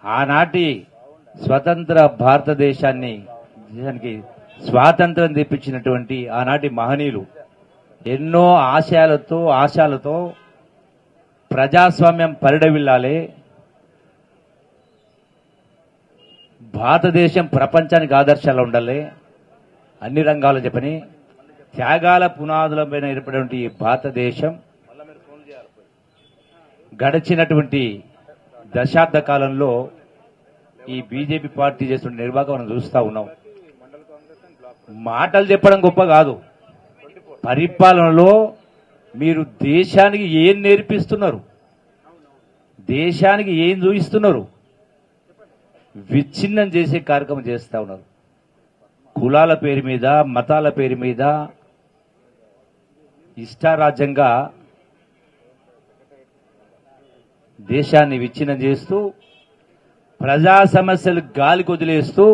ఆనాటి స్వతంత్ర భారతదేశానికి స్వాతంత్రం తెప్పించినటువంటి ఆనాటి మహనీయులు ఎన్నో ఆశయాలతో ప్రజాస్వామ్యం పరిడవిల్లాలి, భారతదేశం ప్రపంచానికి ఆదర్శాలు ఉండాలి, అన్ని రంగాలు చెప్పని త్యాగాల పునాదులపైన ఏర్పడినటువంటి భారతదేశం గడిచినటువంటి దశాబ్ద కాలంలో ఈ బీజేపీ పార్టీ చేస్తున్న నిర్వాహకం మనం చూస్తా ఉన్నాం. మాటలు చెప్పడం గొప్ప కాదు, పరిపాలనలో మీరు దేశానికి ఏం నేర్పిస్తున్నారు, దేశానికి ఏం చూపిస్తున్నారు, విచ్ఛిన్నం చేసే కార్యక్రమం చేస్తా ఉన్నారు. కులాల పేరు మీద, మతాల పేరు మీద ఇష్టారాజ్యంగా దేశాన్ని విచ్ఛిన్నం చేస్తూ, ప్రజా సమస్యలు గాలికి వదిలేస్తూ,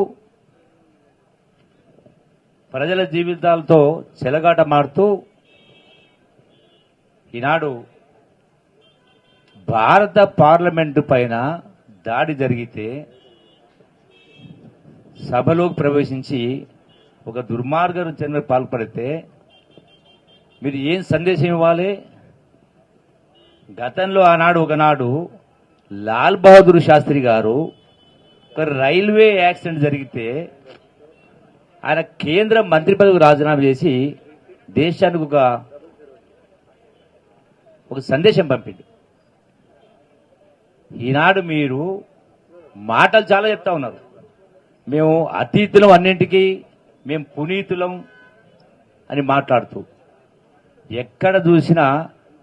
ప్రజల జీవితాలతో చెలగాట మారుతూ ఈనాడు భారత పార్లమెంటు పైన దాడి జరిగితే సభలోకి ప్రవేశించి ఒక దుర్మార్గం చర్యకు పాల్పడితే మీరు ఏం సందేశం ఇవ్వాలి? గతంలో ఒకనాడు లాల్ బహదూర్ శాస్త్రి గారు ఒక రైల్వే యాక్సిడెంట్ జరిగితే ఆయన కేంద్ర మంత్రి పదవికి రాజీనామా చేసి దేశానికి ఒక సందేశం పంపింది. ఈనాడు మీరు మాటలు చాలా చెప్తా ఉన్నారు, మేము అతీతులం, అన్నింటికీ మేము పునీతులం అని మాట్లాడుతూ ఎక్కడ చూసినా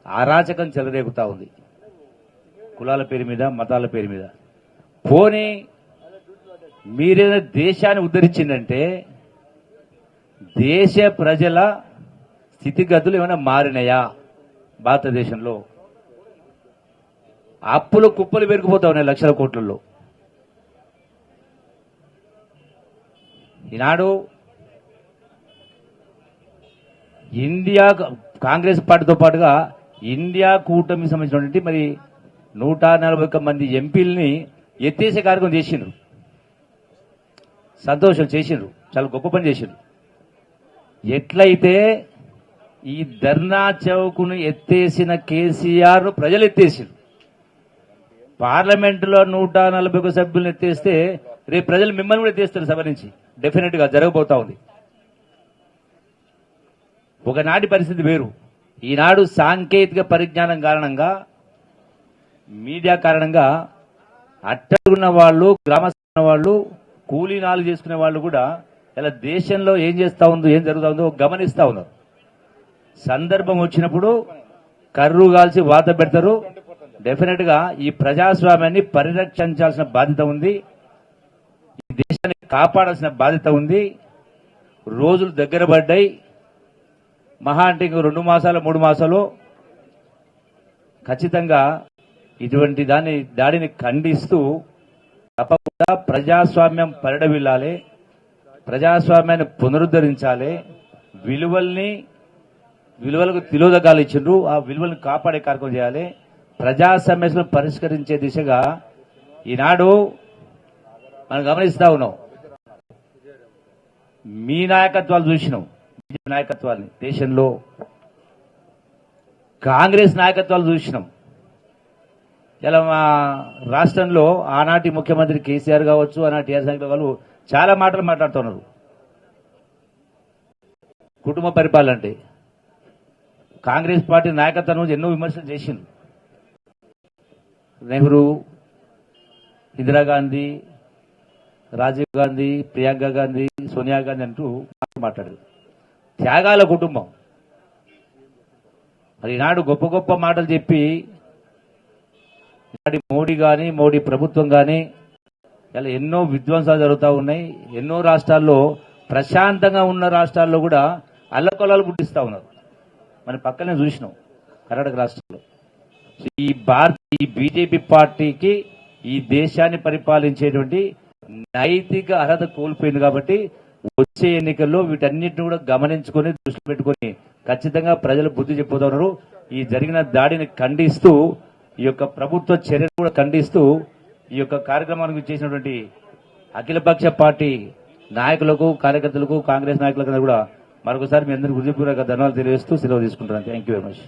అరాచకం చెలరేగుతా ఉంది, కులాల పేరు మీద, మతాల పేరు మీద. పోనీ మీరేదైనా దేశాన్ని ఉద్ధరించిందంటే దేశ ప్రజల స్థితిగతులు ఏమైనా మారినాయా? భారతదేశంలో అప్పులు కుప్పలు పెరిగిపోతా ఉన్నాయి లక్షల కోట్లలో. ఈనాడు ఇండియా కాంగ్రెస్ పార్టీతో పాటుగా ఇండియా కూటమికి సంబంధించినటువంటి మరి 141 మంది ఎంపీలని ఎత్తేసే కార్యక్రమం చేసిండ్రు. సంతోషం, చేసిండ్రు, చాలా గొప్ప పని చేసిండ్రు. ఎట్లయితే ఈ ధర్నా చౌకును ఎత్తేసిన కేసీఆర్ ను ప్రజలు ఎత్తేసిండ్రు, పార్లమెంటులో 141 సభ్యులను ఎత్తేస్తే రేపు ప్రజలు మిమ్మల్ని కూడా ఎత్తేస్తారు సభ నుంచి. డెఫినెట్ గా జరగబోతా ఉంది. ఒకనాటి పరిస్థితి వేరు. ఈనాడు సాంకేతిక పరిజ్ఞానం కారణంగా, మీడియా కారణంగా అట్టడున్న వాళ్ళు, గ్రామస్తున్న వాళ్ళు, కూలీనాలు చేసుకునే వాళ్ళు కూడా ఇలా దేశంలో ఏం చేస్తా ఉందో, ఏం జరుగుతా ఉందో గమనిస్తా ఉన్నారు. సందర్భం వచ్చినప్పుడు కర్రు కాల్చి వాత పెడతారు. డెఫినెట్ గా ఈ ప్రజాస్వామ్యాన్ని పరిరక్షించాల్సిన బాధ్యత ఉంది, ఈ దేశాన్ని కాపాడాల్సిన బాధ్యత ఉంది. రోజులు దగ్గర పడ్డాయి. మహా అంటే ఇంకో 2 మాసాలు 3 మాసాలు ఖచ్చితంగా ఇటువంటి దాడిని ఖండిస్తూ తప్పకుండా ప్రజాస్వామ్యం పరిడవిల్లాలి, ప్రజాస్వామ్యాన్ని పునరుద్ధరించాలి, విలువలకు తిలోదకాలు ఇచ్చిండ్రు, ఆ విలువలను కాపాడే కార్యక్రమం చేయాలి. ప్రజా సమస్యలను పరిష్కరించే దిశగా ఈనాడు మనం గమనిస్తా ఉన్నాం. మీ నాయకత్వాలు చూసినాం, బీజేపీ నాయకత్వాన్ని, దేశంలో కాంగ్రెస్ నాయకత్వాలు చూసినాం. ఇలా మా రాష్ట్రంలో ఆనాటి ముఖ్యమంత్రి కేసీఆర్ కావచ్చు, ఆనాటి టీఆర్ఎస్ నాయకులు వాళ్ళు చాలా మాటలు మాట్లాడుతున్నారు. కుటుంబ పరిపాలన అంటే కాంగ్రెస్ పార్టీ నాయకత్వం ఎన్నో విమర్శలు చేసింది. నెహ్రూ, ఇందిరాగాంధీ, రాజీవ్ గాంధీ, ప్రియాంక గాంధీ, సోనియా గాంధీ అంటూ మాట్లాడారు. త్యాగాల కుటుంబం. మరి ఈనాడు గొప్ప గొప్ప మాటలు చెప్పి మోడీ కానీ, మోడీ ప్రభుత్వం కానీ ఇలా ఎన్నో విధ్వంసాలు జరుగుతూ ఉన్నాయి. ఎన్నో రాష్ట్రాల్లో, ప్రశాంతంగా ఉన్న రాష్ట్రాల్లో కూడా అల్లకొల్లాలు పుట్టిస్తూ ఉన్నారు. మన పక్కనే చూసినాం కర్ణాటక రాష్ట్రంలో. ఈ బీజేపీ పార్టీకి ఈ దేశాన్ని పరిపాలించేటువంటి నైతిక అర్హత కోల్పోయింది. కాబట్టి వచ్చే ఎన్నికల్లో వీటన్నిటిని కూడా గమనించుకొని, దృష్టి పెట్టుకుని ఖచ్చితంగా ప్రజలు బుద్ధి చెప్పుతున్నారు. ఈ జరిగిన దాడిని ఖండిస్తూ, ఈ యొక్క ప్రభుత్వ చర్యను కూడా ఖండిస్తూ ఈ యొక్క కార్యక్రమానికి చేసినటువంటి అఖిలపక్ష పార్టీ నాయకులకు కార్యకర్తలకు కాంగ్రెస్ నాయకులకు కూడా మరొకసారి మీ అందరికీ హృదయపూర్వక ధన్యవాదాలు తెలియజేస్తూ సెలవు తీసుకుంటున్నాను. Thank you very much.